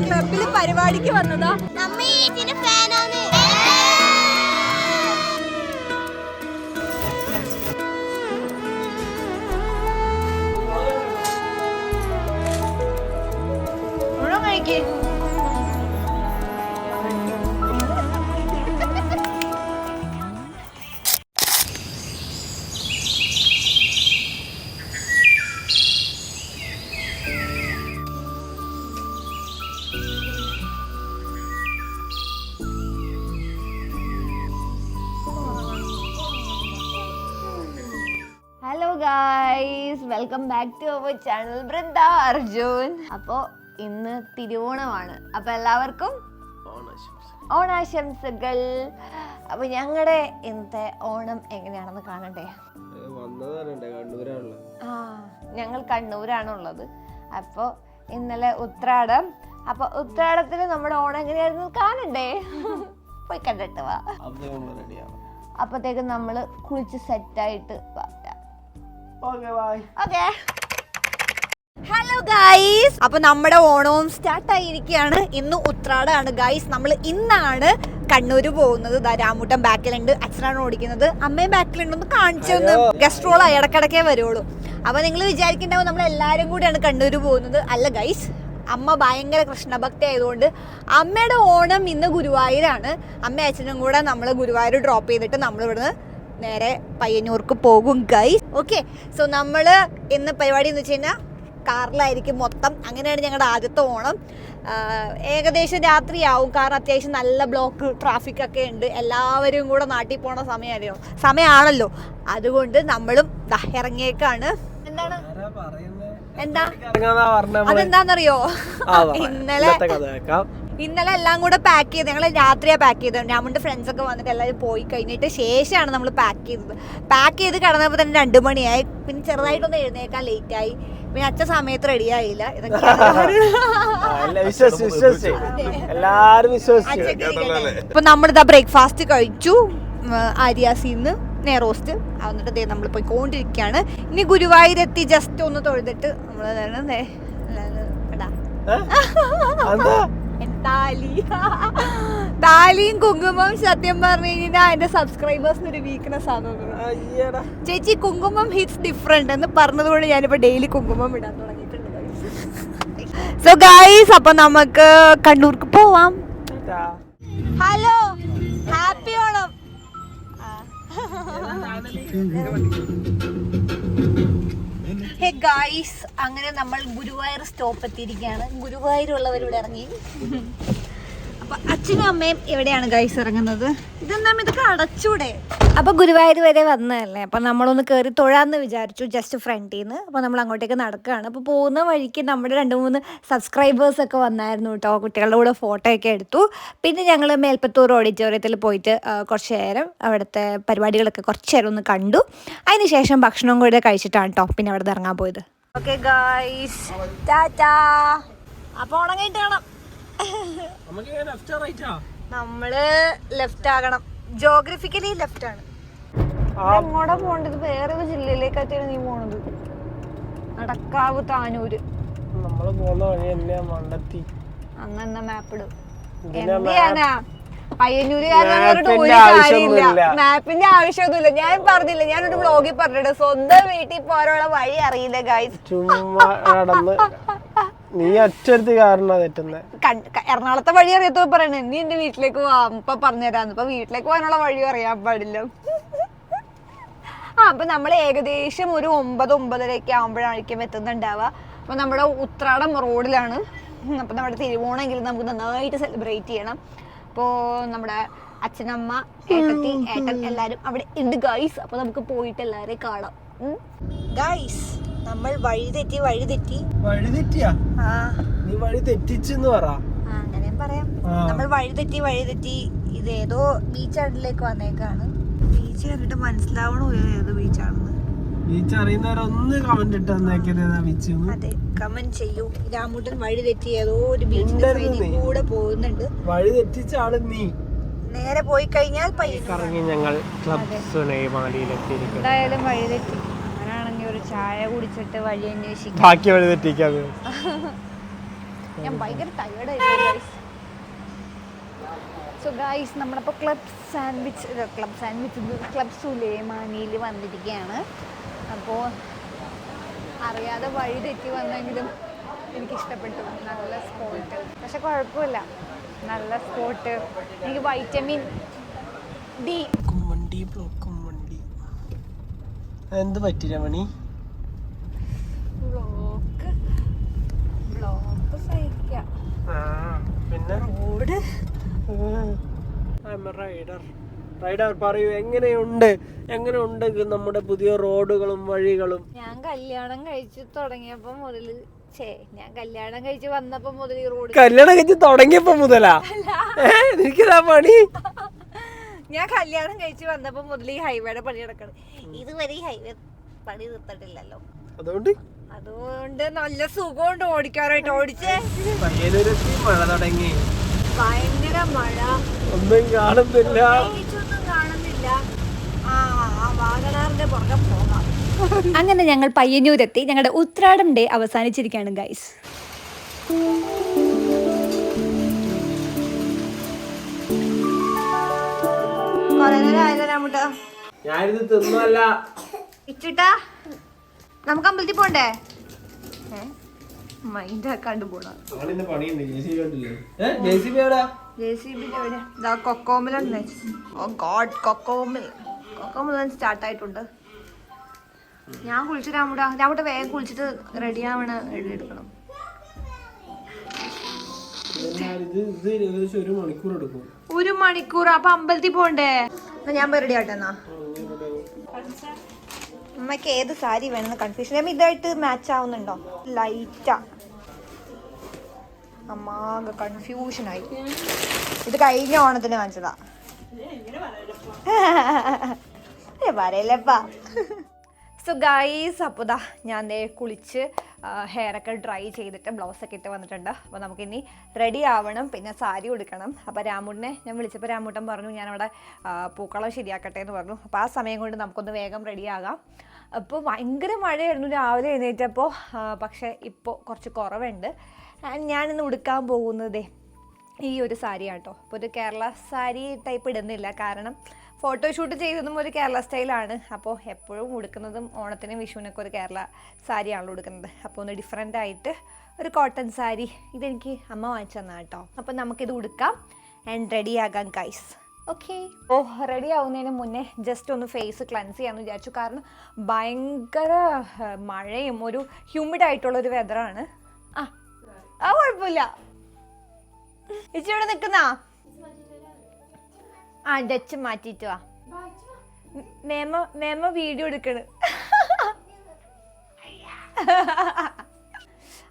ക്ലബില് പരിപാടിക്ക് വന്നതാ. Hello guys, welcome back to our channel Brinda Arjun. അപ്പോൾ ഇന്ന് തിരുവോണമാണ്. അപ്പോൾ എല്ലാവർക്കും ഓണാശംസകൾ. അപ്പോൾ ഞങ്ങളുടെ ഇന്നത്തെ ഓണം എങ്ങനെയാണെന്ന് കാണണ്ടേ? ഞങ്ങൾ കണ്ണൂരാണുള്ളത്. അപ്പോൾ ഇന്നലെ ഉത്രാടം. അപ്പോൾ ഉത്രാടത്തിന് നമ്മുടെ ഓണം എങ്ങനെയായിരുന്നു കാണണ്ടേ? പോയി കണ്ടിട്ട് വാ. അപ്പത്തേക്ക് നമ്മൾ കുളിച്ച് സെറ്റായിട്ട് ഹലോ ഗൈസ്, അപ്പൊ നമ്മുടെ ഓണവും സ്റ്റാർട്ട് ആയിരിക്കുകയാണ്. ഇന്ന് ഉത്രാടാണ് ഗൈസ്. നമ്മൾ ഇന്നാണ് കണ്ണൂര് പോകുന്നത്. രാമൂട്ടൻ ബാക്കിലുണ്ട്, അച്ഛനാണ് ഓടിക്കുന്നത്, അമ്മയും ബാക്കിലുണ്ട്. ഒന്ന് കാണിച്ചൊന്ന് ഗസ്റ്റ് റോൾ ഇടക്കിടക്കേ വരുള്ളൂ. അപ്പൊ നിങ്ങൾ വിചാരിക്കുന്നുണ്ടാവും നമ്മൾ എല്ലാവരും കൂടിയാണ് കണ്ണൂര് പോകുന്നത്. അല്ല ഗൈസ്, അമ്മ ഭയങ്കര കൃഷ്ണഭക്തി ആയതുകൊണ്ട് അമ്മയുടെ ഓണം ഇന്ന് ഗുരുവായൂരാണ്. അമ്മയും അച്ഛനും കൂടെ നമ്മൾ ഗുരുവായൂർ ഡ്രോപ്പ് ചെയ്തിട്ട് നമ്മൾ ഇവിടുന്ന് നേരെ പയ്യന്നൂർക്ക് പോകും ഗൈസ്. ഓക്കെ, സോ നമ്മൾ ഇന്ന് പരിപാടി എന്ന് വെച്ച് കഴിഞ്ഞാൽ കാറിലായിരിക്കും മൊത്തം. അങ്ങനെയാണ് ഞങ്ങളുടെ ആദ്യത്തെ ഓണം. ഏകദേശം രാത്രിയാവും, കാരണം അത്യാവശ്യം നല്ല ബ്ലോക്ക് ട്രാഫിക് ഒക്കെ ഉണ്ട്. എല്ലാവരും കൂടെ നാട്ടിൽ പോണ സമയമാണല്ലോ. അതുകൊണ്ട് നമ്മളും ഇറങ്ങിയേക്കാണ്. അതെന്താന്നറിയോ, ഇന്നലെ എല്ലാം കൂടെ പാക്ക് ചെയ്ത് ഞങ്ങൾ രാത്രിയാണ് പാക്ക് ചെയ്തത്. രാമുണ്ട് ഫ്രണ്ട്സ് ഒക്കെ വന്നിട്ട് എല്ലാവരും പോയി കഴിഞ്ഞിട്ട് ശേഷമാണ് നമ്മൾ പാക്ക് ചെയ്തത്. പാക്ക് ചെയ്ത് കിടന്നപ്പോൾ തന്നെ 2 മണിയായി. പിന്നെ ചെറുതായിട്ടൊന്ന് എഴുന്നേക്കാൻ ലേറ്റായി. പിന്നെ അച്ഛൻ സമയത്ത് റെഡി ആയില്ല. ഇപ്പൊ നമ്മളിതാ ബ്രേക്ക്ഫാസ്റ്റ് കഴിച്ചു. ആര്യാസിന്ന് നെയ്റോസ്റ്റ്. എന്നിട്ട് നമ്മൾ പോയിക്കൊണ്ടിരിക്കുകയാണ്. ഇനി ഗുരുവായൂരെത്തി ജസ്റ്റ് ഒന്ന് തൊഴുതിട്ട് നമ്മൾ താലിയും കുങ്കുമം സത്യം പറഞ്ഞു കഴിഞ്ഞാൽ എന്റെ സബ്സ്ക്രൈബേഴ്സിന് ഒരു വീക്ക്നെസ് ആണ്. ചേച്ചി കുങ്കുമം ഹിറ്റ്സ് ഡിഫറെന്റ് എന്ന് പറഞ്ഞതുകൊണ്ട് ഞാനിപ്പോ ഡെയിലി കുങ്കുമം ഇടാൻ തുടങ്ങിയിട്ടുണ്ട്. സോ ഗൈസ്, അപ്പൊ നമുക്ക് കണ്ണൂർക്ക് പോവാം. Hello, happy Onam. Hey guys, അങ്ങനെ നമ്മൾ ഗുരുവായൂർ സ്റ്റോപ്പ് എത്തിയിരിക്കുകയാണ്. ഗുരുവായൂരുള്ളവരിവിടെ ഇറങ്ങി. അപ്പൊ അച്ഛനും അമ്മയും എവിടെയാണ് ഗൈസ് ഇറങ്ങുന്നത്? ഇതൊക്കെ അടച്ചൂടെ? അപ്പൊ ഗുരുവായൂർ വരെ വന്നതല്ലേ, അപ്പൊ നമ്മളൊന്ന് കയറി തൊഴാന്ന് വിചാരിച്ചു, ജസ്റ്റ് ഫ്രണ്ടിൽ നിന്ന്. അപ്പൊ നമ്മൾ അങ്ങോട്ടേക്ക് നടക്കുകയാണ്. അപ്പൊ പോകുന്ന വഴിക്ക് നമ്മുടെ 2-3 സബ്സ്ക്രൈബേഴ്സ് ഒക്കെ വന്നായിരുന്നു കേട്ടോ. കുട്ടികളുടെ കൂടെ ഫോട്ടോ ഒക്കെ എടുത്തു. പിന്നെ ഞങ്ങൾ മേൽപ്പത്തൂർ ഓഡിറ്റോറിയത്തിൽ പോയിട്ട് കുറച്ച് നേരം അവിടുത്തെ പരിപാടികളൊക്കെ കുറച്ച് നേരം ഒന്ന് കണ്ടു. അതിനുശേഷം ഭക്ഷണം കൂടെ കഴിച്ചിട്ടാണ് കേട്ടോ പിന്നെ അവിടെ ഇറങ്ങാൻ പോയത്. Okay guys, Tata. അപ്പൊ ഉണങ്ങിയിട്ട് കാണാം. നമ്മള് ലെഫ്റ്റ് ആകണം. ജോഗ്രഫിക്കലി ലെഫ്റ്റ് ആണ്. എങ്ങോട്ടാ പോണ്ടത്? വേറൊരു ജില്ലയിലേക്കാണ് നീ പോണത്. നടക്കാവ്, താനൂര്. അങ്ങനെ മാപ്പ് ഇടും. എന്ത് ചെയ്യാനാ? പയ്യന്നൂരുകാരനോട്ട് ഒരു കാര്യമില്ല. മാപ്പിന്റെ ആവശ്യമൊന്നുമില്ല. ഞാൻ പറഞ്ഞില്ല, ഞാനൊരു വ്ളോഗിൽ പറഞ്ഞിട്ട് സ്വന്തം വീട്ടിൽ പോരാനുള്ള വഴി അറിയില്ല ഗൈസ്. നീ അച്ചടുത്ത് കാരണം എറണാകുളത്തെ വഴി അറിയാത്തോ പറയണേ. നീ എന്റെ വീട്ടിലേക്ക് പോവാ, ഇപ്പൊ പറഞ്ഞുതരാന്ന്. ഇപ്പൊ വീട്ടിലേക്ക് പോകാനുള്ള വഴി അറിയാൻ പാടില്ല. അപ്പൊ നമ്മൾ ഏകദേശം ഒരു 9-9:30 ആകുമ്പോഴായിരിക്കും എത്തുന്നുണ്ടാവുക. അപ്പൊ നമ്മുടെ ഉത്രാടം റോഡിലാണ്. അപ്പൊ നമ്മുടെ തിരുവോണമെങ്കിലും നമുക്ക് നന്നായിട്ട് സെലിബ്രേറ്റ് ചെയ്യണം. അപ്പോ നമ്മുടെ അച്ഛനമ്മ, ഏട്ടത്തി, ഏട്ടൻ എല്ലാരും അവിടെ ഉണ്ട് ഗൈസ്. അപ്പൊ നമുക്ക് പോയിട്ട് എല്ലാരെയും കാണാം ഗൈസ്. നമ്മൾ വഴിതെറ്റിയാ? നീ വഴി തെറ്റിച്ചെന്ന് പറ. അങ്ങനെ പറയാം. നമ്മൾ വഴിതെറ്റി ഇതേതോ ബീച്ച് അടിലേക്ക് വന്നേക്കാണ്. ബീച്ച് കണ്ടിട്ട് മനസ്സിലാവണോ ഏത് ബീച്ചാണെന്ന്? ബീച്ച് അറിയുന്നവരൊന്ന് കമന്റ് ഇട്ട് അതെ, കമന്റ് ചെയ്യൂ. രാമുട്ടൻ വഴിതെറ്റി ഏതോ ഒരു ബീച്ചിന്റെ സൈഡിൽ കൂടെ പോകുന്നുണ്ട്. വഴി തെറ്റിച്ച ആള് നീ. നേരെ പോയി കഴിഞ്ഞാൽ ഞങ്ങൾ എന്തായാലും വഴിതെറ്റി. അങ്ങനെയാണെങ്കിൽ ഒരു ചായ കുടിച്ചിട്ട് വഴി അന്വേഷിക്കാം. ബാക്കി വഴി തെറ്റിക്കാം. ഞാൻ ഭയങ്കര ടയേർഡായിരുന്നു. സോ ഗൈസ് നമ്മളപ്പോൾ ക്ലബ് സുലൈമാനിയിൽ വന്നിരിക്കുകയാണ്. അപ്പോൾ അറിയാതെ വഴി തെറ്റി വന്നെങ്കിലും എനിക്കിഷ്ടപ്പെട്ടു. നല്ല സ്പോട്ട്, പക്ഷെ കുഴപ്പമില്ല, നല്ല സ്പോട്ട്. എനിക്ക് വൈറ്റമിൻ ഡി. എന്ത് പറ്റില്ല മണി? ബ്ലോക്ക് സഹിക്കാം. പിന്നെ റോഡ് റൈഡർ പറയൂ, എങ്ങനെയുണ്ട് നമ്മുടെ പുതിയ റോഡുകളും വഴികളും? ഞാൻ കല്യാണം കഴിച്ച് തുടങ്ങിയപ്പോ മുതല് ഞാൻ കല്യാണം കഴിച്ച് വന്നപ്പോ മുതൽ ഈ റോഡ് കല്യാണം കഴിച്ച് തുടങ്ങിയപ്പോ മുതലാ എനിക്കിതാ പണി. ഞാൻ കല്യാണം കഴിച്ച് വന്നപ്പോ മുതൽ ഈ ഹൈവേയുടെ പണി നടക്കണം. ഇതുവരെ ഈ ഹൈവേ പണി നിർത്തിട്ടില്ലല്ലോ. അതുകൊണ്ട് നല്ല സുഖമുണ്ട് ഓടിക്കാനായിട്ട്. ഓടിച്ചേ മഴ തുടങ്ങി, ഭയങ്കര മഴ, ഒന്നും കാണുന്നില്ല, ഒന്നും കാണുന്നില്ല. വാഗണാറിന്റെ പുറകെ പോകാം. അങ്ങനെ ഞങ്ങൾ പയ്യന്നൂരെത്തി. ഞങ്ങളുടെ ഉത്രാടം ഡേ അവസാനിച്ചിരിക്കുകയാണ് ഗൈസ്. ഞാനിത് തിന്നല്ല. ഇച്ചിട്ടാ നമുക്ക് അമ്പലത്തിൽ പോണ്ടേ? മൈൻഡ് ആക്കാണ്ട് പോണ കൊക്കോമിലാണ്. ഓ ഗോഡ്, കൊക്കോമിൽ സ്റ്റാർട്ട് ആയിട്ടുണ്ട്. ഞാൻ കുളിച്ചു. രാമുട്ട വേഗം കുളിച്ചിട്ട് റെഡി ആവണ, റെഡി എടുക്കണം. ഒരു മണിക്കൂർ. അപ്പൊ അമ്പലത്തിൽ പോണ്ടേ? ഞാൻ റെഡി ആട്ടെ. എന്നാ അമ്മക്ക് ഏത് സാരി വേണമെന്ന് കൺഫ്യൂഷൻ. ഇതായിട്ട് മാച്ച് ആവുന്നുണ്ടോ? ലൈറ്റാ. അമ്മാകെ കൺഫ്യൂഷനായി. ഇത് കഴിഞ്ഞ ഓണത്തിന് വാങ്ങിച്ചതാ. പറയല്ലപ്പാ. സോ ഗൈസ്, അപ്പോൾ ദാ ഞാൻ കുളിച്ച് ഹെയറൊക്കെ ഡ്രൈ ചെയ്തിട്ട് ബ്ലൗസൊക്കെ ഇട്ട് വന്നിട്ടുണ്ട്. അപ്പോൾ നമുക്കിനി റെഡി ആവണം, പിന്നെ സാരി ഉടുക്കണം. അപ്പോൾ രാമുട്ടിനെ ഞാൻ വിളിച്ചപ്പോൾ രാമുട്ടൻ പറഞ്ഞു ഞാനവിടെ പൂക്കളം ശരിയാക്കട്ടെ എന്ന് പറഞ്ഞു. അപ്പോൾ ആ സമയം കൊണ്ട് നമുക്കൊന്ന് വേഗം റെഡിയാകാം. അപ്പോൾ ഭയങ്കര മഴയായിരുന്നു രാവിലെ എഴുന്നേറ്റപ്പോൾ, പക്ഷേ ഇപ്പോൾ കുറച്ച് കുറവുണ്ട്. ഞാനിന്ന് ഉടുക്കാൻ പോകുന്നതേ ഈ ഒരു സാരിയാണ് കേട്ടോ. അപ്പോൾ ഒരു കേരള സാരി ടൈപ്പ് ഇടുന്നില്ല, കാരണം ഫോട്ടോഷൂട്ട് ചെയ്തതും ഒരു കേരള സ്റ്റൈലാണ്. അപ്പോൾ എപ്പോഴും ഉടുക്കുന്നതും ഓണത്തിനും വിഷുവിനൊക്കെ ഒരു കേരള സാരിയാണല്ലോ ഉടുക്കുന്നത്. അപ്പോൾ ഒന്ന് ഡിഫറെൻ്റ് ആയിട്ട് ഒരു കോട്ടൺ സാരി ഇതെനിക്ക് അമ്മ വാങ്ങിച്ചു തന്നാണ് കേട്ടോ. അപ്പോൾ നമുക്കിത് ഉടുക്കാം ആൻഡ് റെഡി ആകാം ഗൈസ്. ഓക്കെ. ഓ റെഡി ആവുന്നതിന് മുന്നേ ജസ്റ്റ് ഒന്ന് ഫേസ് ക്ലൻസ് ചെയ്യാമെന്ന് വിചാരിച്ചു. കാരണം ഭയങ്കര മഴയും ഒരു ഹ്യൂമിഡ് ആയിട്ടുള്ളൊരു വെതറാണ്. ആ കുഴപ്പമില്ല. ഇച്ചി ഇവിടെ നിൽക്കുന്ന ഡച്ച് മാറ്റിയിട്ട് വാ. മേമ വീഡിയോ എടുക്കണ്.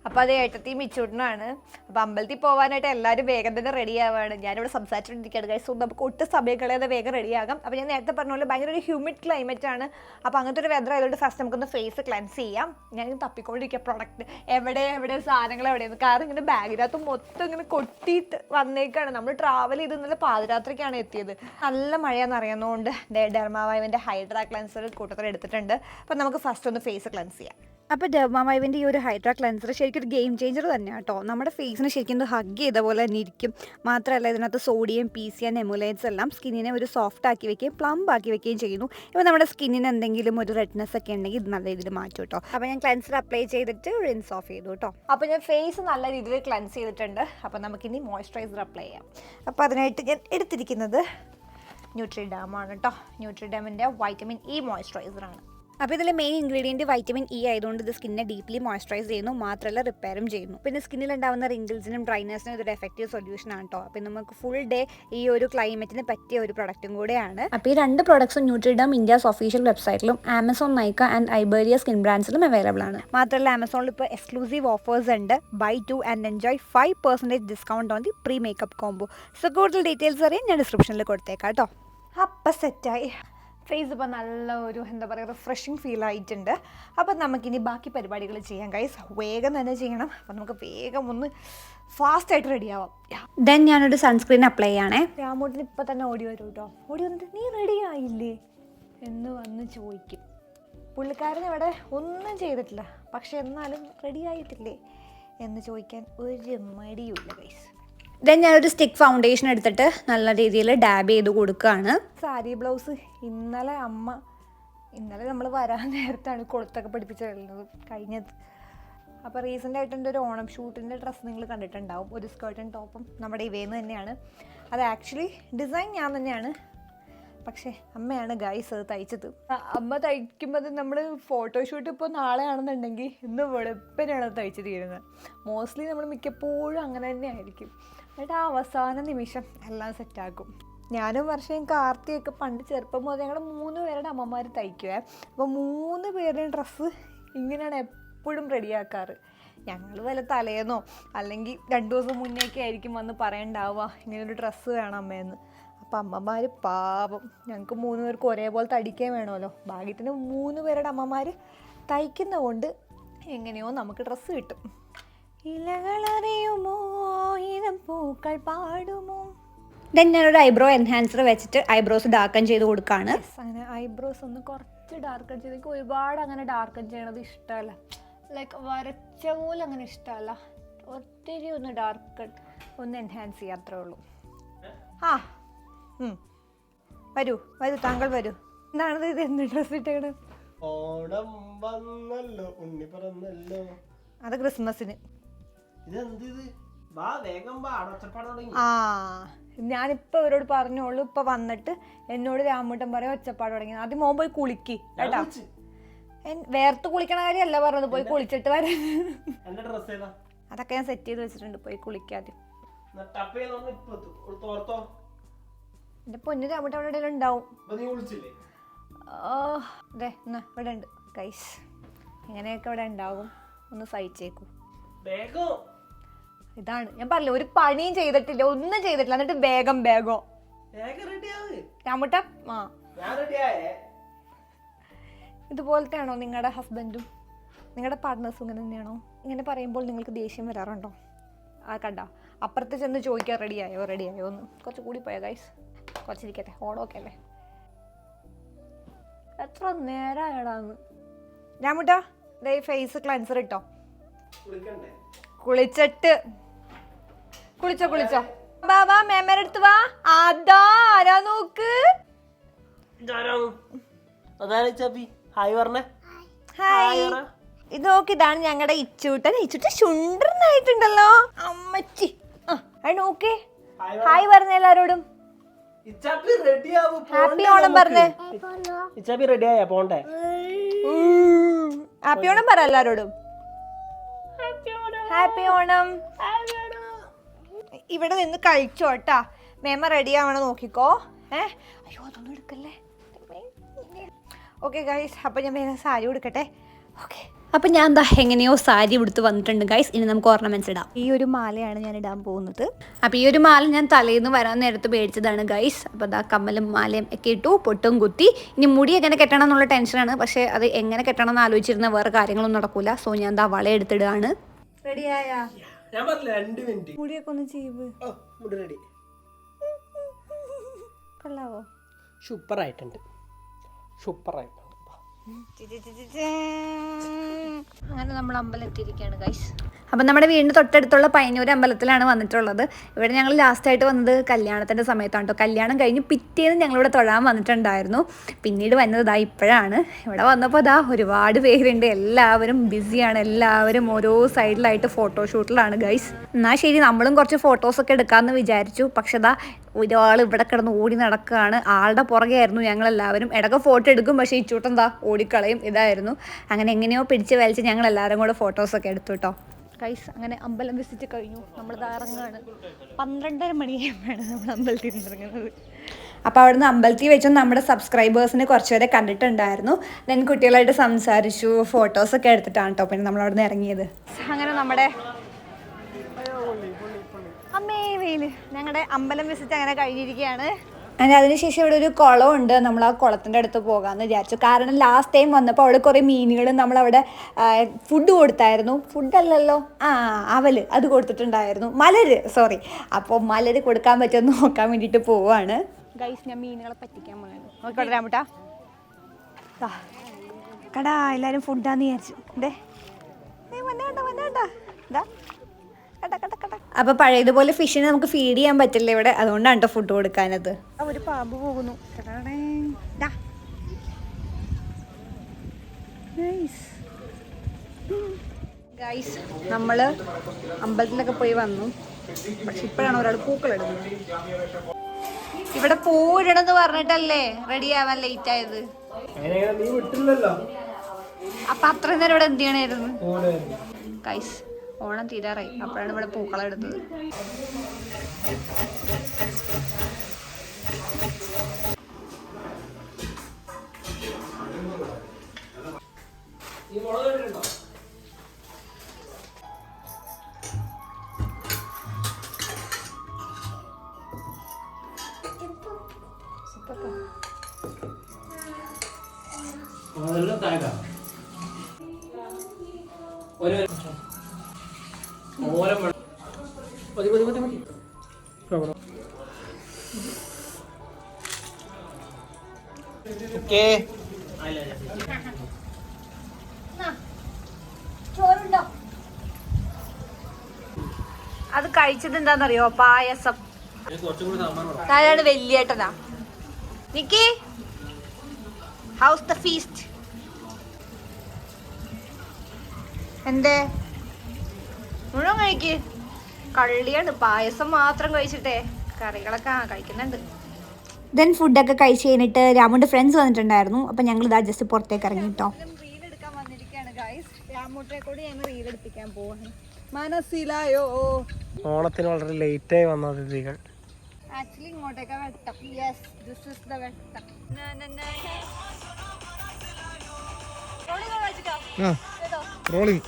അപ്പോൾ അത് ഏട്ടത്തിയും മിച്ചൂട്ടനാണ്. അപ്പോൾ അമ്പലത്തിൽ പോകാനായിട്ട് എല്ലാവരും വേഗം തന്നെ റെഡി ആവുകയാണ്. ഞാനിവിടെ സംസാരിച്ചുകൊണ്ടിരിക്കുകയാണ് ഗൈസ്. സോ നമുക്ക് ഒട്ടും സമയം കളയാതെ വേഗം റെഡിയാകാം. അപ്പോൾ ഞാൻ നേരത്തെ പറഞ്ഞ പോലെ ഭയങ്കര ഒരു ഹ്യൂമിഡ് ക്ലൈമറ്റ് ആണ്. അപ്പോൾ അങ്ങനത്തെ ഒരു വെതർ ആയതുകൊണ്ട് ഫസ്റ്റ് നമുക്കൊന്ന് ഫേസ് ക്ലൻസ് ചെയ്യാം. ഞാനിങ്ങനെ തപ്പിക്കൊണ്ടിരിക്കുക പ്രൊഡക്റ്റ് എവിടെ സാധനങ്ങൾ എവിടെയെന്ന്. കാരണം ഇങ്ങനെ ബാഗിനകത്ത് മൊത്തം ഇങ്ങനെ കൊട്ടിയിട്ട് വന്നേക്കാണ്. നമ്മൾ ട്രാവൽ ചെയ്ത് ഇന്നലെ പാതിരാത്രിക്കാണ് എത്തിയത്. നല്ല മഴയാണെന്ന് അറിയുന്നതുകൊണ്ട് ഡെർമാവൈവിൻ്റെ ഹൈഡ്രാ ക്ലൻസർ കൂട്ടത്തിൽ എടുത്തിട്ടുണ്ട്. അപ്പോൾ നമുക്ക് ഫസ്റ്റ് ഒന്ന് ഫേസ് ക്ലൻസ് ചെയ്യാം. അപ്പോൾ ഡെർമാവൈവിൻ്റെ ഈ ഒരു ഹൈഡ്രാ ക്ലൻസർ ശരിക്കും ഒരു ഗെയിം ചേഞ്ചർ തന്നെയാണ് കേട്ടോ. നമ്മുടെ ഫേസിന് ശരിക്കും ഇത് ഹഗ് ചെയ്ത പോലെ തന്നെ ഇരിക്കും. മാത്രമല്ല ഇതിനകത്ത് സോഡിയം, PCA ആൻഡ് എമുലൈറ്റ്സ് എല്ലാം സ്കിന്നിനെ ഒരു സോഫ്റ്റ് ആക്കി വെക്കുകയും പ്ലംബ് ആക്കി വെക്കുകയും ചെയ്യുന്നു. ഇപ്പോൾ നമ്മുടെ സ്കിന്നിന് എന്തെങ്കിലും ഒരു റെഡ്നെസ് ഒക്കെ ഉണ്ടെങ്കിൽ ഇത് നല്ല രീതിയിൽ മാറ്റും കേട്ടോ. അപ്പോൾ ഞാൻ ക്ലൻസർ അപ്ലൈ ചെയ്തിട്ട് റിൻസ് ഓഫ് ചെയ്തു കേട്ടോ. അപ്പോൾ ഞാൻ ഫേസ് നല്ല രീതിയിൽ ക്ലൻസ് ചെയ്തിട്ടുണ്ട്. അപ്പോൾ നമുക്കിനി മോയ്സ്ചറൈസർ അപ്ലൈ ചെയ്യാം. അപ്പോൾ അതിനായിട്ട് ഞാൻ എടുത്തിരിക്കുന്നത് ന്യൂട്രിഡാമാണ് കേട്ടോ. ന്യൂട്രിഡാമിൻ്റെ വൈറ്റമിൻ ഇ മോയ്സ്ചറൈസറാണ്. അപ്പോൾ ഇതിൽ മെയിൻ ഇൻഗ്രീഡിയൻറ്റ് വൈറ്റമിൻ ഇ ആയതുകൊണ്ട് ഇത് സ്കിന്നെ ഡീപ്ലി മോയ്സ്ചറൈസ് ചെയ്യുന്നു, മാത്രമല്ല റിപ്പയറും ചെയ്യുന്നു. പിന്നെ സ്കിന്നിലുണ്ടാകുന്ന റിങ്കിൾസിനും ഡ്രൈനെസ്സിനും ഇതൊരു എഫക്റ്റീവ് സൊല്യൂഷൻ ആണ് കേട്ടോ. അപ്പോൾ നമുക്ക് ഫുൾ ഡേ ഈ ഒരു ക്ലൈമറ്റിന് പറ്റിയ ഒരു പ്രൊഡക്റ്റും കൂടെയാണ്. അപ്പോൾ ഈ രണ്ട് പ്രൊഡക്ട്സും ന്യൂട്രിഡം ഇന്ത്യസ് ഒഫീഷ്യൽ വെബ്സൈറ്റിലും ആമസോൺ, നൈക്ക ആൻഡ് ഐബേറിയ സ്കിൻ ബ്രാൻഡ്സിലും അവൈലബിൾ ആണ്. മാത്രമല്ല ആമസോണിൽ ഇപ്പോൾ എക്സ്ക്ലൂസീവ് ഓഫേഴ്സ് ഉണ്ട്. Buy 2 and enjoy 5% discount on the pre makeup combo. So കൂടുതൽ ഡീറ്റെയിൽസ് അറിയാൻ ഞാൻ ഡിസ്ക്രിപ്ഷനിൽ കൊടുത്തേക്കാം കേട്ടോ. അപ്പം സെറ്റായി. ഫേസ് ഇപ്പോൾ നല്ല ഒരു എന്താ പറയുക റിഫ്രഷിങ് ഫീൽ ആയിട്ടുണ്ട്. അപ്പം നമുക്കിനി ബാക്കി പരിപാടികൾ ചെയ്യാം ഗൈസ്. വേഗം തന്നെ ചെയ്യണം. അപ്പം നമുക്ക് വേഗം ഒന്ന് ഫാസ്റ്റായിട്ട് റെഡി ആവാം. ദെൻ ഞാനൊരു സൺസ്ക്രീൻ അപ്ലൈ ചെയ്യണേ. രാമൂട്ടിന് ഇപ്പം തന്നെ ഓടി വരും കേട്ടോ. ഓടി വന്നിട്ട് നീ റെഡി ആയില്ലേ എന്ന് വന്ന് ചോദിക്കും. പുള്ളിക്കാരൻ ഇവിടെ ഒന്നും ചെയ്തിട്ടില്ല, പക്ഷെ എന്നാലും റെഡി ആയിട്ടില്ലേ എന്ന് ചോദിക്കാൻ ഒരു മടിയുമില്ല ഗൈസ്. ദെൻ ഞാനൊരു സ്റ്റിക്ക് ഫൗണ്ടേഷൻ എടുത്തിട്ട് നല്ല രീതിയിൽ ഡാബ് ചെയ്ത് കൊടുക്കുകയാണ്. സാരി ബ്ലൗസ് ഇന്നലെ നമ്മൾ വരാൻ നേരത്താണ് കൊളുത്തൊക്കെ പിടിപ്പിച്ചിട്ടുള്ളത് കഴിഞ്ഞത്. അപ്പോൾ റീസെൻ്റ് ആയിട്ട് എൻ്റെ ഒരു ഓണം ഷൂട്ടിൻ്റെ ഡ്രസ്സ് നിങ്ങൾ കണ്ടിട്ടുണ്ടാവും. ഒരു സ്കേർട്ടും ടോപ്പും നമ്മുടെ ഇവയിൽ നിന്ന് തന്നെയാണ്. അത് ആക്ച്വലി ഡിസൈൻ ഞാൻ തന്നെയാണ്, പക്ഷേ അമ്മയാണ് ഗൈസ് അത് തയ്ച്ചത്. അമ്മ തയ്ക്കുമ്പോൾ നമ്മൾ ഫോട്ടോഷൂട്ട് ഇപ്പോൾ നാളെ ആണെന്നുണ്ടെങ്കിൽ ഇന്ന് വെളുപ്പിനാണ് അത് തയ്ച്ച് തീരുന്നത്. മോസ്റ്റ്ലി നമ്മൾ മിക്കപ്പോഴും അങ്ങനെ തന്നെ ആയിരിക്കും. എന്നിട്ട് ആ അവസാന നിമിഷം എല്ലാം സെറ്റാക്കും. ഞാനും വർഷയും കാർത്തിയൊക്കെ പണ്ട് ചെറുപ്പം മുതൽ ഞങ്ങളുടെ 3 പേരുടെ അമ്മമാർ തയ്ക്കുവേ. അപ്പോൾ 3 പേരുടെയും ഡ്രസ്സ് ഇങ്ങനെയാണ് എപ്പോഴും റെഡിയാക്കാറ്. ഞങ്ങൾ വല്ല തലേന്നോ അല്ലെങ്കിൽ 2 ദിവസം മുന്നേയൊക്കെ ആയിരിക്കും വന്ന് പറയണ്ടാവുക ഇങ്ങനൊരു ഡ്രസ്സ് വേണം അമ്മയെന്ന്. അപ്പം അമ്മമാർ പാപം, ഞങ്ങൾക്ക് 3 പേർക്ക് ഒരേപോലെ തടിക്കാൻ വേണമല്ലോ. ഭാഗ്യത്തിന് 3 പേരുടെ അമ്മമാർ തയ്ക്കുന്ന കൊണ്ട് എങ്ങനെയോ നമുക്ക് ഡ്രസ്സ് കിട്ടും. ഇലകളറിയുമോ ഇനം പൂക്കൾ പാടുമോ. ദെൻ ഞാനൊരു ഐബ്രോ എൻഹാൻസർ വെച്ചിട്ട് ഐബ്രോസ് ഡാർക്കൺ ചെയ്ത് കൊടുക്കുകയാണ്. അങ്ങനെ ഐബ്രോസ് ഒന്ന് കുറച്ച് ഡാർക്കൺ ചെയ്ത്, എനിക്ക് ഒരുപാട് അങ്ങനെ ഡാർക്കൺ ചെയ്യണത് ഇഷ്ടമല്ല. ലൈക്ക് വരച്ച പോലെ അങ്ങനെ ഇഷ്ടമല്ല. ഒത്തിരി ഒന്ന് ഡാർക്കൺ ഒന്ന് എൻഹാൻസ് ചെയ്യാൻ അത്രേ ഉള്ളൂ. ആ വരൂ താങ്കൾ വരൂ. എന്താണത് ഇത്? എന്ത് ഡ്രസ് ഇട്ടേക്കണ്? ഓണം വന്നല്ലോ, ഉണ്ണി പറഞ്ഞല്ലോ. അത് ക്രിസ്മസിന്. ഞാനിപ്പോൾ ഇവരോട് പറഞ്ഞോളൂ. ഇപ്പം വന്നിട്ട് എന്നോട് രാമൂട്ടൻ പറയാൻ ഒച്ചപ്പാട് തുടങ്ങി. ആദ്യം മോൻ പോയി കുളിക്ക് കേട്ടാ. വേർത്ത് കുളിക്കണ കാര്യമല്ല പറഞ്ഞത്, പോയി കുളിച്ചിട്ട് വരാൻ. അതൊക്കെ ഞാൻ സെറ്റ് ചെയ്ത് വെച്ചിട്ടുണ്ട്, പോയി കുളിക്കാദ്യം. എന്റെ പൊന്നു രാമൂട്ടൻ അവിടെ എവിടെയെങ്കിലും ഉണ്ടാവും. ഇവിടെ ഉണ്ട് ഗൈസ്. ഇങ്ങനെയൊക്കെ ഇവിടെ ഉണ്ടാകും, ഒന്ന് സഹിച്ചേക്കൂ. ഇതാണ് ഞാൻ പറഞ്ഞില്ല, ഒരു പണിയും ചെയ്തിട്ടില്ല, ഒന്നും ചെയ്തിട്ടില്ല, എന്നിട്ട് വേഗം രാമുട്ട. ഇതുപോലത്തെ ആണോ നിങ്ങളുടെ ഹസ്ബൻഡും നിങ്ങളുടെ പാർട്ട്നേഴ്സും? ഇങ്ങനെ തന്നെയാണോ? ഇങ്ങനെ പറയുമ്പോൾ നിങ്ങൾക്ക് ദേഷ്യം വരാറുണ്ടോ? ആ കണ്ട, അപ്പുറത്ത് ചെന്ന് ചോദിക്കാൻ റെഡിയായോ എന്ന്. കുറച്ച് കൂടി പോയോ ഗൈസ്? കുറച്ചിരിക്കട്ടെ, ഓണമൊക്കെ അല്ലേ. എത്ര നേരമായടാന്ന്. രാമുട്ട ദേ ഫേസ് ക്ലൻസർ ഇട്ടോ. കുളിച്ചോ ബാബാ, മേമേടെ അടുത്ത് വാ. അതാ ആരാ നോക്ക്. ഹായ്. ഇത് നോക്ക്, ഇതാണ് ഞങ്ങളുടെ ഇച്ചൂട്ടൻ ശുണ്ടനായിട്ടുണ്ടല്ലോ അമ്മച്ചി. നോക്കേ, ഹായ് പറഞ്ഞ എല്ലാരോടും. ഹാപ്പി ഓണം പറഞ്ഞേ. ഹാപ്പി ഓണം പറ എല്ലാരോടും. ഹാപ്പി ഓണം. ഇവിടെ നിന്ന് കഴിച്ചോട്ടാ. മേമ റെഡി ആവണം നോക്കിക്കോ. അയ്യോ അതൊന്നും എടുക്കല്ലേ. ഓക്കെ ഗൈസ്, അപ്പം ഞാൻ വേഗം സാരി കൊടുക്കട്ടെ. ഓക്കെ, അപ്പം ഞാൻ എന്താ എങ്ങനെയോ സാരി ഉടുത്ത് വന്നിട്ടുണ്ട് ഗൈസ്. ഇനി നമുക്ക് ഓർണമെന്റ്സ് ഇടാം. ഈ ഒരു മാലയാണ് ഞാൻ ഇടാൻ പോകുന്നത്. അപ്പോൾ ഈ ഒരു മാല ഞാൻ തലേന്ന് വരാൻ നേരത്ത് മേടിച്ചതാണ് ഗൈസ്. അപ്പോൾ അതാ കമ്മലും മാലയും ഒക്കെ ഇട്ടു, പൊട്ടും കുത്തി. ഇനി മുടി എങ്ങനെ കെട്ടണം എന്നുള്ള ടെൻഷനാണ്, പക്ഷേ അത് എങ്ങനെ കെട്ടണം എന്ന് ആലോചിച്ചിരുന്ന വേറെ കാര്യങ്ങളൊന്നും നടക്കൂല. സോ ഞാൻ എന്താ വള എടുത്തിടുകയാണ്. റെഡിയായാ? ഞാൻ പറഞ്ഞില്ല 2 മിനിറ്റ്. മുടിയൊക്കെ ഒന്ന് ചെയ്ത്. മുടി റെഡി. കൊള്ളാവോ? സൂപ്പറായിട്ടുണ്ട്. അങ്ങനെ നമ്മൾ അമ്പലത്തിരിക്കുകയാണ് ഗൈസ്. അപ്പം നമ്മുടെ വീടിന് തൊട്ടടുത്തുള്ള പയ്യന്നൂർ അമ്പലത്തിലാണ് വന്നിട്ടുള്ളത്. ഇവിടെ ഞങ്ങൾ ലാസ്റ്റായിട്ട് വന്നത് കല്യാണത്തിൻ്റെ സമയത്താണ് കേട്ടോ. കല്യാണം കഴിഞ്ഞ് പിറ്റേന്ന് ഞങ്ങളിവിടെ തൊഴാൻ വന്നിട്ടുണ്ടായിരുന്നു. പിന്നീട് വന്നത് ഇപ്പോഴാണ്. ഇവിടെ വന്നപ്പോൾ ഒരുപാട് പേരുണ്ട്, എല്ലാവരും ബിസിയാണ്, എല്ലാവരും ഓരോ സൈഡിലായിട്ട് ഫോട്ടോഷൂട്ടിലാണ് ഗൈസ്. എന്നാൽ ശരി, നമ്മളും കുറച്ച് ഫോട്ടോസൊക്കെ എടുക്കാമെന്ന് വിചാരിച്ചു. പക്ഷെ ഒരാൾ ഇവിടെ കിടന്ന് ഓടി നടക്കുകയാണ്. ആളുടെ പുറകെ ആയിരുന്നു ഞങ്ങളെല്ലാവരും. ഇടയ്ക്ക് ഫോട്ടോ എടുക്കും, പക്ഷേ ഈ ചൂട്ടൻ ഓടിക്കളയും. ഇതായിരുന്നു. അങ്ങനെ എങ്ങനെയോ പിടിച്ച് വലിച്ച് ഞങ്ങൾ എല്ലാവരും കൂടെ ഫോട്ടോസൊക്കെ എടുത്തു കേട്ടോ ഗൈസ്. അങ്ങനെ അമ്പലം വിസിറ്റ് കഴിഞ്ഞു. നമ്മളിത് ഇറങ്ങുകയാണ്. 12:30 മണിയാകുമ്പോഴാണ് നമ്മൾ അമ്പലത്തിൽ നിന്ന് ഇറങ്ങുന്നത്. അപ്പോൾ അവിടുന്ന് അമ്പലത്തിൽ വെച്ചും നമ്മുടെ സബ്സ്ക്രൈബേഴ്സിനെ കുറച്ച് പേരെ കണ്ടിട്ടുണ്ടായിരുന്നു. ദെൻ കുട്ടികളായിട്ട് സംസാരിച്ചു, ഫോട്ടോസൊക്കെ എടുത്തിട്ടാണ് കേട്ടോ പിന്നെ നമ്മൾ അവിടെ നിന്ന് ഇറങ്ങിയത്. അങ്ങനെ നമ്മുടെ ഞങ്ങളുടെ അമ്പലം വിസിറ്റ് അങ്ങനെ കഴിഞ്ഞിരിക്കുകയാണ്. അങ്ങനെ അതിനുശേഷം ഇവിടെ ഒരു കുളമുണ്ട്. നമ്മൾ ആ കുളത്തിൻ്റെ അടുത്ത് പോകാമെന്ന് വിചാരിച്ചു. കാരണം ലാസ്റ്റ് ടൈം വന്നപ്പോൾ അവിടെ കുറേ മീനുകൾ നമ്മളവിടെ ഫുഡ് കൊടുത്തായിരുന്നു. ഫുഡല്ലല്ലോ, അവല് അത് കൊടുത്തിട്ടുണ്ടായിരുന്നു. സോറി. അപ്പോൾ മലര് കൊടുക്കാൻ പറ്റുമെന്ന് നോക്കാൻ വേണ്ടിയിട്ട് പോവാണ് ഗൈസ്. ഞാൻ മീനുകളെ പറ്റിക്കാൻ പോകുന്നത്. നോക്കിക്കോട്ടെ രാമുട്ടാ. കടാ എല്ലാവരും ഫുഡാന്ന് വിചാരിച്ചു. വന്നേട്ടാ അപ്പൊ പഴയതുപോലെ ഫിഷിനെ നമുക്ക് ഫീഡ് ചെയ്യാൻ പറ്റില്ല ഇവിടെ, അതുകൊണ്ടാണ് കേട്ടോ ഫുഡ് കൊടുക്കാനത്. ഒരു പാമ്പ് പോകുന്നു. ഗൈസ്, നമ്മള് അമ്പലത്തിലൊക്കെ പോയി വന്നു. പക്ഷെ ഇപ്പോഴാണ് ഒരാൾ പൂക്കളിടുന്നത്. ഇവിടെ പൂവിടണമെന്ന് പറഞ്ഞിട്ടല്ലേ റെഡി ആവാൻ ലേറ്റ് ആയത്. അപ്പൊ അത്രയും നേരം ഇവിടെ എന്ത് ചെയ്യണായിരുന്നു ഗൈസ്? ഓണം തീരാറായി, അപ്പോഴാണ് ഇവിടെ പൂക്കളം എടുത്തത്. അത് കഴിച്ചത് എന്താന്നറിയോ? പായസം. താഴെ വലിയേട്ടനാ. Nikki, how's the feast. എന്തേ മുഴുവൻ കഴിക്ക്. കള്ളിയാണ്, പായസം മാത്രം കഴിച്ചിട്ടേ. കറികളൊക്കെ കഴിക്കുന്നുണ്ട്. ദെൻ ഫുഡൊക്കെ കഴിച്ച് കഴിഞ്ഞിട്ട് രാമുന്റെ ഫ്രണ്ട്സ് വന്നിട്ടുണ്ടായിരുന്നു. അപ്പൊ ഞങ്ങൾ ഇതാ ജസ്റ്റ് പുറത്തേക്ക് ഇറങ്ങി കേട്ടോ. റീൽ എടുക്കാൻ വന്നിരിക്കുകയാണ് ഗൈസ്. രാമുട്ടെ കൂടി ഞങ്ങൾ റീൽ എടുപ്പിക്കാൻ പോവാണ്. മനസ്സിലായോ? ഓണത്തിന് വളരെ ലേറ്റ് ആയി വന്ന അതിഥികൾ. ആക്ച്വലി ഇങ്ങോട്ടേക്കാ വെട്ടം. യെസ്, ദിസ് ഈസ് ദ വെട്ടം. റോളിംഗ്.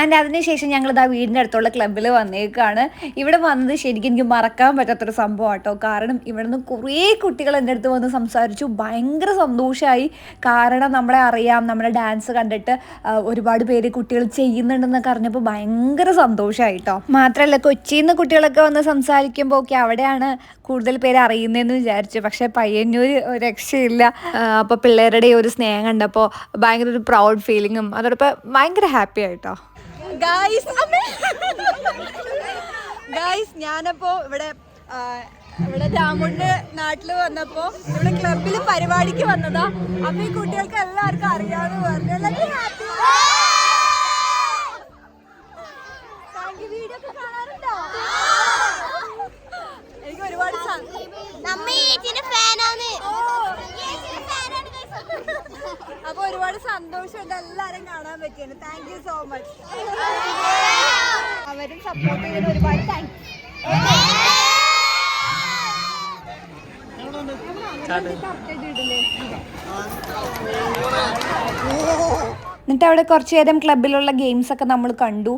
ആൻഡ് അതിനുശേഷം ഞങ്ങൾ ഇതാ വീടിൻ്റെ അടുത്തുള്ള ക്ലബ്ബിൽ വന്നേക്കാണ്. ഇവിടെ വന്നത് ശരിക്കും എനിക്ക് മറക്കാൻ പറ്റാത്തൊരു സംഭവം കേട്ടോ. കാരണം ഇവിടെ നിന്ന് കുറേ കുട്ടികൾ എൻ്റെ അടുത്ത് വന്ന് സംസാരിച്ചു. ഭയങ്കര സന്തോഷമായി. കാരണം നമ്മളെ അറിയാം, നമ്മുടെ ഡാൻസ് കണ്ടിട്ട് ഒരുപാട് പേര് കുട്ടികൾ ചെയ്യുന്നുണ്ടെന്നൊക്കെ അറിഞ്ഞപ്പോൾ ഭയങ്കര സന്തോഷമായി കേട്ടോ. മാത്രമല്ല കൊച്ചിയിൽ നിന്ന് കുട്ടികളൊക്കെ വന്ന് സംസാരിക്കുമ്പോൾ ഒക്കെ അവിടെയാണ് കൂടുതൽ പേര് അറിയുന്നതെന്ന് വിചാരിച്ചു. പക്ഷേ പയ്യന്നൂർ ഒരു രക്ഷയില്ല. അപ്പോൾ പിള്ളേരുടെ ഒരു സ്നേഹം കണ്ടപ്പോൾ ഭയങ്കര ഒരു പ്രൗഡ് ഫീലിങ്ങും അതോടൊപ്പം ഭയങ്കര ഹാപ്പി ആയിട്ടോ. ഗായ്സ്, ഞാനപ്പോ ഇവിടെ രാമുന്റെ നാട്ടില് വന്നപ്പോ ഇവിടെ ക്ലബില് പരിപാടിക്ക് വന്നതാ. അപ്പൊ ഈ കുട്ടികൾക്ക് എല്ലാവർക്കും അറിയാന്ന് പറഞ്ഞു. വീഡിയോ ഒക്കെ കാണാറുണ്ടോ? എനിക്ക് ഒരുപാട് അപ്പൊ ഒരുപാട് സന്തോഷമുണ്ട് എല്ലാരും കാണാൻ പറ്റിയാണ്. Thank you so much. അവരും സപ്പോർട്ട് ചെയ്തതിന് ഒരുപാട് താങ്ക്സ്. എന്നിട്ട് അവിടെ കുറച്ച് നേരം ക്ലബിലുള്ള ഗെയിംസ് ഒക്കെ നമ്മൾ കണ്ടു.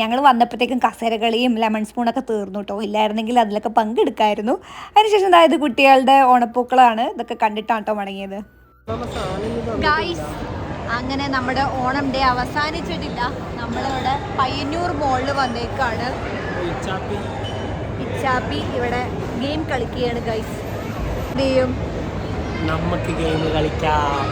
ഞങ്ങൾ വന്നപ്പോഴത്തേക്കും കസേരകളിയും ലെമൺ സ്പൂണൊക്കെ തീർന്നു കേട്ടോ. ഇല്ലായിരുന്നെങ്കിൽ അതിലൊക്കെ പങ്കെടുക്കായിരുന്നു. അതിനുശേഷം അതായത് കുട്ടികളുടെ ഓണപ്പൂക്കളാണ്. ഇതൊക്കെ കണ്ടിട്ടാണ് കേട്ടോ മടങ്ങിയത്. ഗായ്സ്, അങ്ങനെ നമ്മുടെ ഓണം ഡേ അവസാനിച്ചിട്ടില്ല. നമ്മളിവിടെ പയ്യന്നൂർ മോളിൽ വന്നേക്കാണ്. ഇച്ചാപ്പി ഇവിടെ ഗെയിം കളിക്കുകയാണ് ഗൈസ്. നമുക്ക് ഗെയിം കളിക്കാം.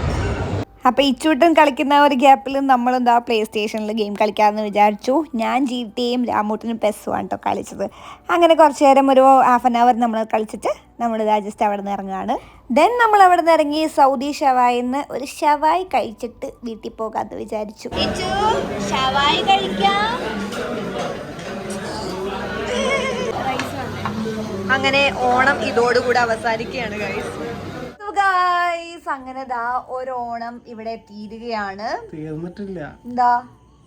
അപ്പോൾ ഇച്ചൂട്ടൻ കളിക്കുന്ന ഒരു ഗ്യാപ്പിൽ നമ്മളെന്താ പ്ലേ സ്റ്റേഷനിൽ ഗെയിം കളിക്കാമെന്ന് വിചാരിച്ചു. ഞാൻ GTA-യും രാമൂട്ടനും പെസ്സുമാണ് കേട്ടോ കളിച്ചത്. അങ്ങനെ കുറച്ച് നേരം ഒരു ഹാഫ് ആൻ അവർ നമ്മൾ കളിച്ചിട്ട് നമ്മളിതാ ജസ്റ്റ് അവിടെ നിന്ന് ഇറങ്ങുകയാണ്. ദെൻ നമ്മൾ അവിടെ നിന്ന് ഇറങ്ങി സൗദി ഷവായിന്ന് ഒരു ഷവായി കഴിച്ചിട്ട് വീട്ടിൽ പോകാമെന്ന് വിചാരിച്ചു. ഷവായി കഴിക്കാം. അങ്ങനെ ഓണം ഇതോടുകൂടി അവസാനിക്കുകയാണ് ഗൈസ്. അങ്ങനെ ദാ ഒരു ഓണം ഇവിടെ തീരുകയാണ്. തീർന്നിട്ടില്ല. എന്താ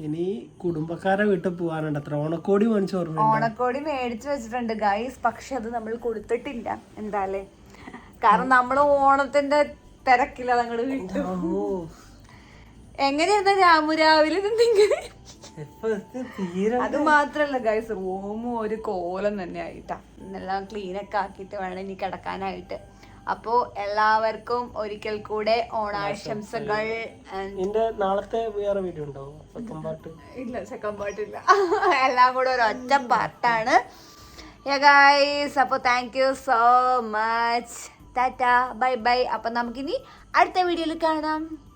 ഇനി കുടുംബക്കാരെ വീട്ടിൽ പോകാനുണ്ട്. അത്ര ഓണക്കോടി ഓണക്കോടി മേടിച്ചു വെച്ചിട്ടുണ്ട് ഗൈസ്. പക്ഷെ അത് നമ്മൾ കൊടുത്തിട്ടില്ല. എന്താല്ലേ, കാരണം നമ്മള് ഓണത്തിന്റെ തിരക്കില്ല അങ്ങോട്ട് വിട്ടു. എങ്ങനെയാ രാമു രാവിലെ അത് മാത്രല്ല ഗൈസ്, റൂമും ഒരു കോലം തന്നെ ആയിട്ടാ. എല്ലാം ക്ലീനൊക്കെ ആക്കിയിട്ട് വേണം ഇനി കിടക്കാനായിട്ട്. അപ്പോ എല്ലാവർക്കും ഒരിക്കൽ കൂടെ ഓണാശംസകൾ. നാളത്തെ വേറെ വീഡിയോ ഉണ്ടോ? സെക്കൻഡ് പാർട്ട് ഇല്ല, സെക്കൻഡ് പാർട്ട് ഇല്ല. എല്ലാം കൂടെ ഒരു ഒറ്റ പാർട്ടാണ്. ഗൈസ് അപ്പോൾ thank you so much. Tata bye bye. അപ്പം നമുക്കിനി അടുത്ത വീഡിയോയിൽ കാണാം.